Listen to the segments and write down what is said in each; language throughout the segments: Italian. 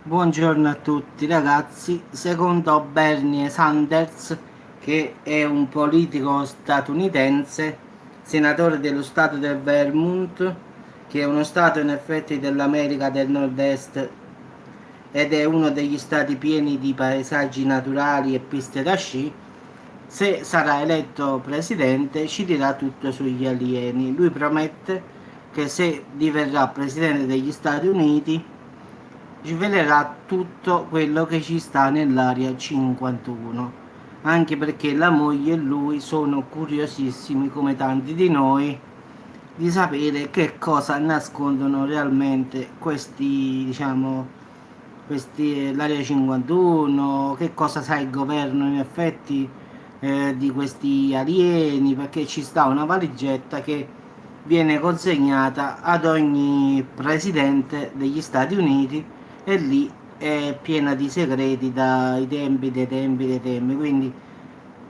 Buongiorno a tutti ragazzi. Secondo Bernie Sanders, che è un politico statunitense, senatore dello stato del Vermont, che è uno stato in effetti dell'America del Nord-Est ed è uno degli stati pieni di paesaggi naturali e piste da sci, se sarà eletto presidente ci dirà tutto sugli alieni. Lui promette che se diverrà presidente degli Stati Uniti svelerà tutto quello che ci sta nell'area 51, anche perché la moglie e lui sono curiosissimi come tanti di noi di sapere che cosa nascondono realmente questi, diciamo, questi, l'area 51, che cosa sa il governo in effetti di questi alieni, perché ci sta una valigetta che viene consegnata ad ogni presidente degli Stati Uniti e lì è piena di segreti dai tempi dei tempi dei tempi, quindi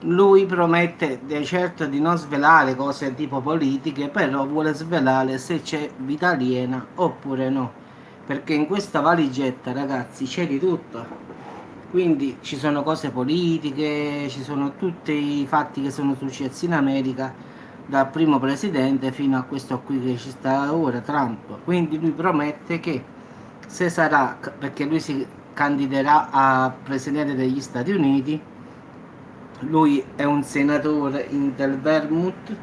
lui promette di certo di non svelare cose tipo politiche, però vuole svelare se c'è vita aliena oppure no, perché in questa valigetta ragazzi c'è di tutto, quindi ci sono cose politiche, ci sono tutti i fatti che sono successi in America dal primo presidente fino a questo qui che ci sta ora, Trump. Quindi lui promette che se sarà, perché lui si candiderà a presidente degli Stati Uniti, lui è un senatore del Vermont,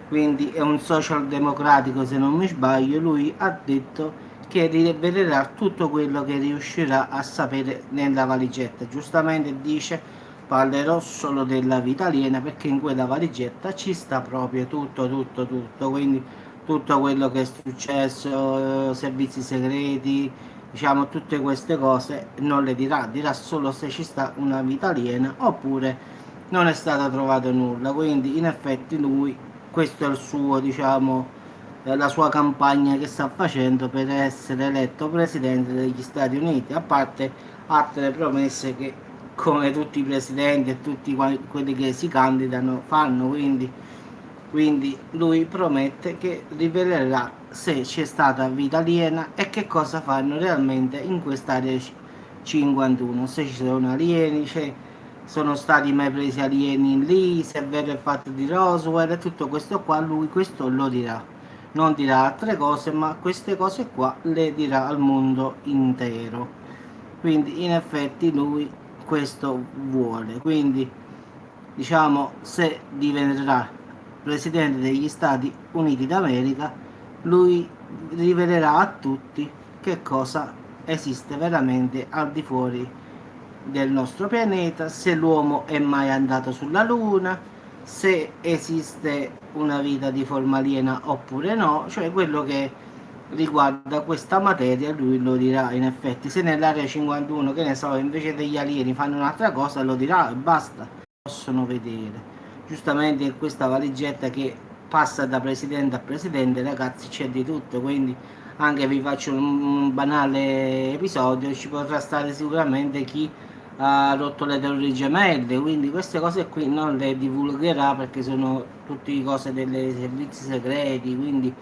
quindi è un social democratico se non mi sbaglio, lui ha detto che rivelerà tutto quello che riuscirà a sapere nella valigetta. Giustamente dice parlerò solo della vita aliena perché in quella valigetta ci sta proprio tutto, tutto, tutto, quindi tutto quello che è successo, servizi segreti, diciamo tutte queste cose non le dirà, dirà solo se ci sta una vita aliena oppure non è stato trovato nulla, quindi in effetti lui, questo è il suo, diciamo, la sua campagna che sta facendo per essere eletto presidente degli Stati Uniti, a parte altre promesse che come tutti i presidenti e tutti quelli che si candidano fanno, quindi lui promette che rivelerà se c'è stata vita aliena e che cosa fanno realmente in quest'area 51, se ci sono alieni, sono stati mai presi alieni lì, se è vero il fatto di Roswell e tutto questo qua, lui questo lo dirà. Non dirà altre cose, ma queste cose qua le dirà al mondo intero. Quindi in effetti lui questo vuole. Quindi diciamo se diventerà presidente degli Stati Uniti d'America, lui rivelerà a tutti che cosa esiste veramente al di fuori del nostro pianeta, se l'uomo è mai andato sulla Luna, se esiste una vita di forma aliena oppure no, cioè quello che riguarda questa materia lui lo dirà in effetti, se nell'area 51 che ne so invece degli alieni fanno un'altra cosa lo dirà e basta, possono vedere. Giustamente in questa valigetta che passa da presidente a presidente ragazzi c'è di tutto, quindi anche vi faccio un banale episodio, ci potrà stare sicuramente chi ha rotto le torri gemelle, quindi queste cose qui non le divulgherà perché sono tutte cose dei servizi segreti, quindi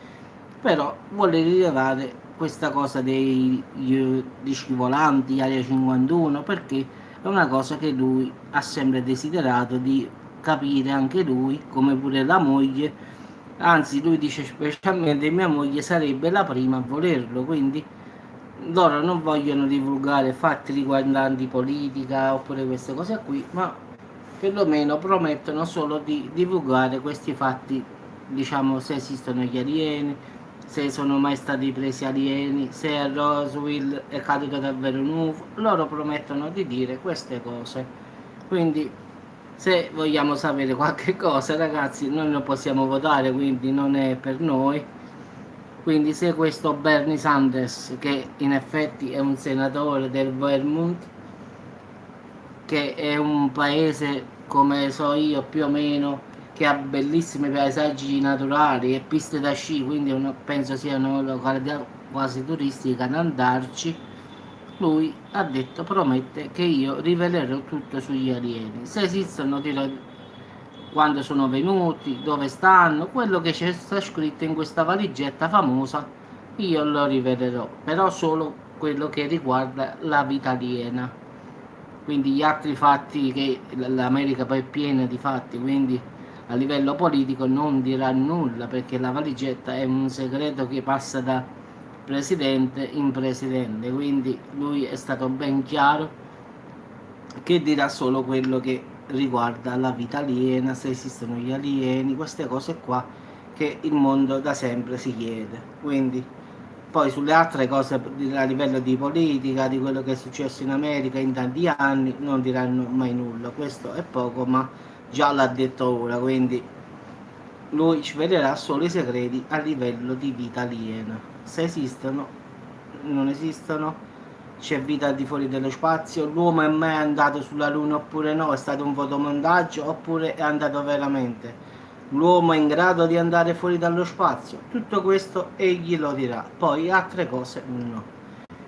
però vuole rilevare questa cosa dei dischi volanti, Area 51, perché è una cosa che lui ha sempre desiderato di capire anche lui, come pure la moglie, anzi lui dice specialmente mia moglie sarebbe la prima a volerlo, quindi loro non vogliono divulgare fatti riguardanti politica oppure queste cose qui, ma perlomeno promettono solo di divulgare questi fatti, diciamo se esistono gli alieni, se sono mai stati presi alieni, se a Roswell è caduto davvero un UFO, loro promettono di dire queste cose. Quindi se vogliamo sapere qualche cosa ragazzi noi non possiamo votare, quindi non è per noi, quindi se questo Bernie Sanders, che in effetti è un senatore del Vermont, che è un paese come so io più o meno, che ha bellissimi paesaggi naturali e piste da sci, quindi penso sia una località quasi turistica da andarci, lui ha detto, promette che io rivelerò tutto sugli alieni. Se esistono, dirò quando sono venuti, dove stanno, quello che c'è sta scritto in questa valigetta famosa, io lo rivelerò, però solo quello che riguarda la vita aliena. Quindi gli altri fatti, che l'America poi è piena di fatti, quindi a livello politico non dirà nulla, perché la valigetta è un segreto che passa da presidente in presidente, quindi lui è stato ben chiaro che dirà solo quello che riguarda la vita aliena, se esistono gli alieni, queste cose qua che il mondo da sempre si chiede. Quindi poi sulle altre cose a livello di politica, di quello che è successo in America in tanti anni, non diranno mai nulla. Questo è poco, ma già l'ha detto ora, quindi lui svelerà solo i segreti a livello di vita aliena. Se esistono, non esistono, c'è vita al di fuori dello spazio, l'uomo è mai andato sulla Luna oppure no, è stato un fotomontaggio oppure è andato veramente. L'uomo è in grado di andare fuori dallo spazio, tutto questo egli lo dirà, poi altre cose no.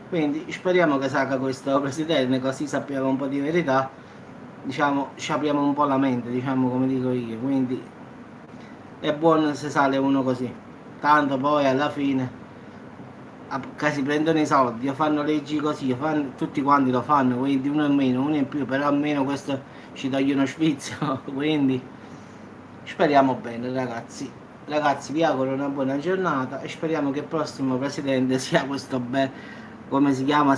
Quindi speriamo che salga questo presidente, così sappiamo un po' di verità, diciamo, ci apriamo un po' la mente, diciamo, come dico io. Quindi è buono se sale uno così, tanto poi alla fine che si prendono i soldi, fanno leggi così, fanno, tutti quanti lo fanno, quindi uno in meno, uno in più, però almeno questo ci toglie uno sfizio. Quindi speriamo bene, ragazzi. Ragazzi, vi auguro una buona giornata e speriamo che il prossimo presidente sia questo come si chiama,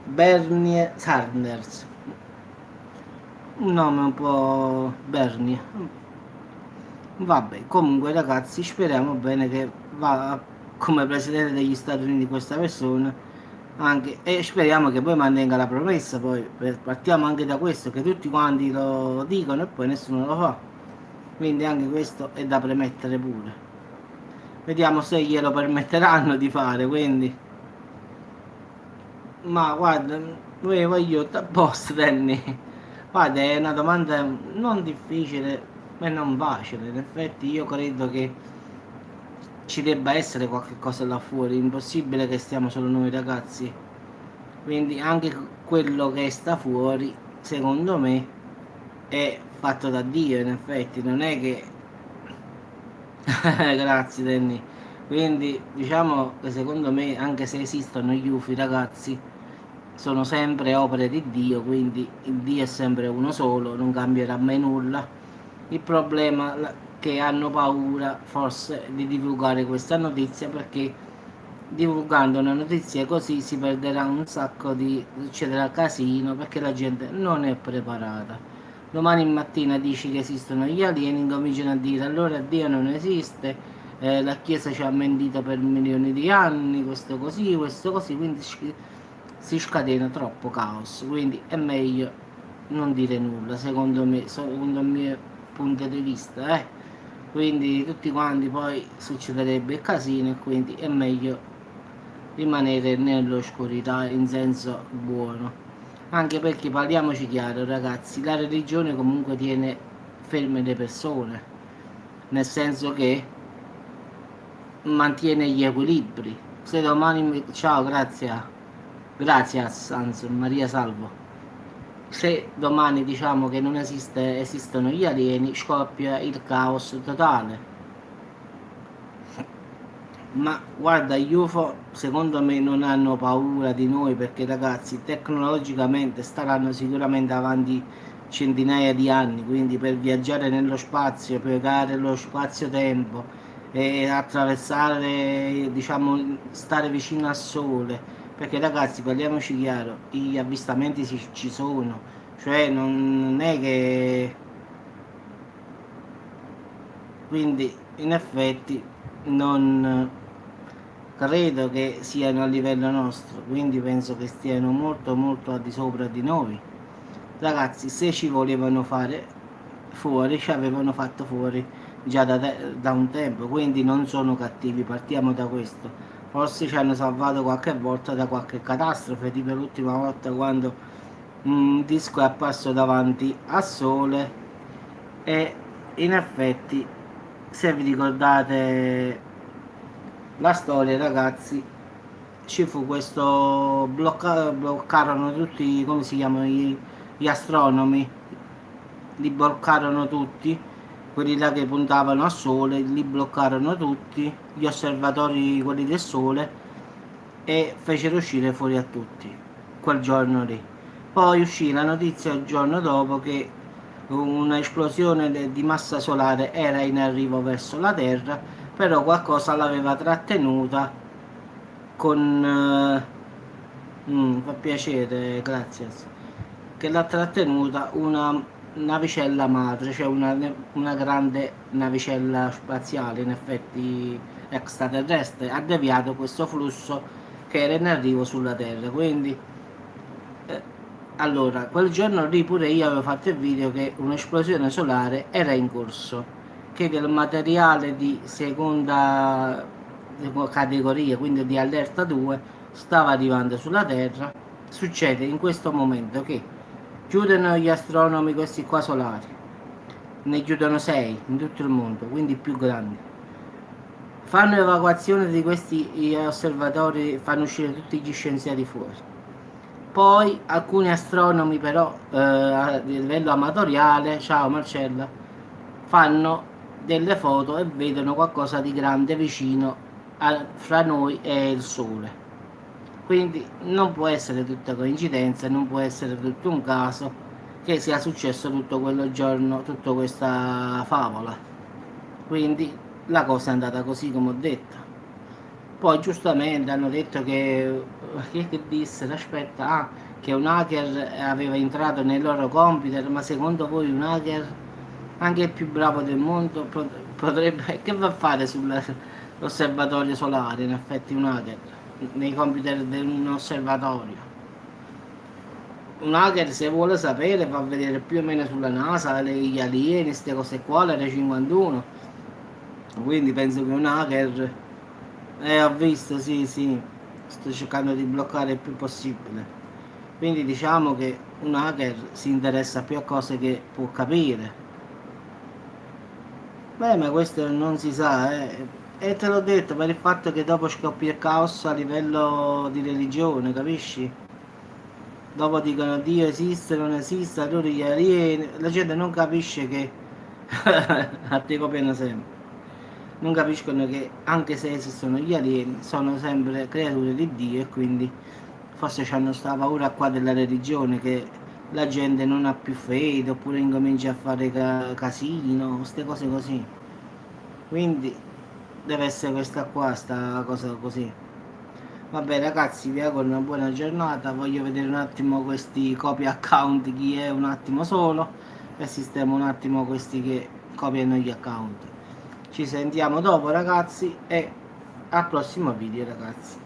Bernie Sanders, un nome un po' Bernie. Vabbè, comunque ragazzi, speriamo bene che va come presidente degli Stati Uniti questa persona, anche, e speriamo che poi mantenga la promessa. Poi partiamo anche da questo, che tutti quanti lo dicono e poi nessuno lo fa, quindi anche questo è da premettere pure. Vediamo se glielo permetteranno di fare. Quindi, ma guarda, voglio apposta, Danny. Guarda, è una domanda non difficile e non facile. In effetti io credo che ci debba essere qualche cosa là fuori, impossibile che stiamo solo noi ragazzi. Quindi anche quello che sta fuori, secondo me, è fatto da Dio, in effetti, non è che grazie Danny. Quindi diciamo che secondo me, anche se esistono gli UFI ragazzi, sono sempre opere di Dio, quindi il Dio è sempre uno solo, non cambierà mai nulla. Il problema è che hanno paura forse di divulgare questa notizia, perché divulgando una notizia così si perderà un sacco di, succederà casino, perché la gente non è preparata. Domani mattina dici che esistono gli alieni, incominciano a dire allora Dio non esiste, la Chiesa ci ha mentito per milioni di anni, questo così, quindi si scatena troppo caos, quindi è meglio non dire nulla, secondo me, secondo il mio punto di vista, quindi tutti quanti poi succederebbe casino, e quindi è meglio rimanere nell'oscurità in senso buono, anche perché parliamoci chiaro ragazzi, la religione comunque tiene ferme le persone, nel senso che mantiene gli equilibri. Se domani ciao, grazie anzi, Maria Salvo. Se domani diciamo che non esistono gli alieni, scoppia il caos totale. Ma guarda, gli UFO secondo me non hanno paura di noi, perché ragazzi tecnologicamente staranno sicuramente avanti centinaia di anni, quindi per viaggiare nello spazio, piegare lo spazio-tempo e attraversare, diciamo, stare vicino al sole, perché ragazzi parliamoci chiaro, gli avvistamenti ci sono, cioè non è che, quindi in effetti non credo che siano a livello nostro, quindi penso che stiano molto molto al di sopra di noi. Ragazzi, se ci volevano fare fuori, ci avevano fatto fuori già da un tempo, quindi non sono cattivi, partiamo da questo. Forse ci hanno salvato qualche volta da qualche catastrofe, tipo l'ultima volta quando un disco è apparso davanti al sole, e in effetti, se vi ricordate la storia ragazzi, ci fu questo bloccarono tutti, come si chiamano, gli astronomi, li bloccarono tutti, quelli là che puntavano al sole, li bloccarono tutti, gli osservatori quelli del sole, e fecero uscire fuori a tutti quel giorno lì. Poi uscì la notizia il giorno dopo che un'esplosione di massa solare era in arrivo verso la Terra, però qualcosa l'aveva trattenuta con fa piacere, grazie, che l'ha trattenuta una navicella madre, cioè una grande navicella spaziale, in effetti extraterrestre, ha deviato questo flusso che era in arrivo sulla Terra. Quindi eh, allora, quel giorno lì pure io avevo fatto il video che un'esplosione solare era in corso, che del materiale di seconda categoria, quindi di allerta 2, stava arrivando sulla Terra. Succede in questo momento che chiudono gli astronomi questi qua solari, ne chiudono 6 in tutto il mondo, quindi più grandi. Fanno evacuazione di questi osservatori, fanno uscire tutti gli scienziati fuori. Poi alcuni astronomi però a livello amatoriale, ciao Marcella, fanno delle foto e vedono qualcosa di grande vicino fra noi e il Sole. Quindi non può essere tutta coincidenza, non può essere tutto un caso che sia successo tutto quello giorno, tutta questa favola. Quindi la cosa è andata così come ho detto. Poi giustamente hanno detto che dissero, aspetta, che un hacker aveva entrato nei loro computer, ma secondo voi un hacker, anche il più bravo del mondo, potrebbe, che va a fare sull'osservatorio solare, in effetti un hacker, nei computer di un osservatorio? Un hacker se vuole sapere va a vedere più o meno sulla NASA, gli alieni, queste cose qua, l'Area 51. Quindi penso che un hacker ho visto, sì, sì, sto cercando di bloccare il più possibile. Quindi diciamo che un hacker si interessa più a cose che può capire. Beh, ma questo non si sa, eh. E te l'ho detto per il fatto che dopo scoppia il caos a livello di religione, capisci? Dopo dicono Dio esiste, non esiste, allora gli alieni, la gente non capisce che a te copiano sempre. Non capiscono che anche se esistono gli alieni sono sempre creature di Dio, e quindi forse hanno sta paura qua della religione, che la gente non ha più fede oppure incomincia a fare casino, queste cose così. Quindi deve essere questa qua, sta cosa così. Vabbè ragazzi, vi auguro una buona giornata, voglio vedere un attimo questi copy account, chi è un attimo solo, e sistemo un attimo questi che copiano gli account. Ci sentiamo dopo ragazzi, e al prossimo video ragazzi.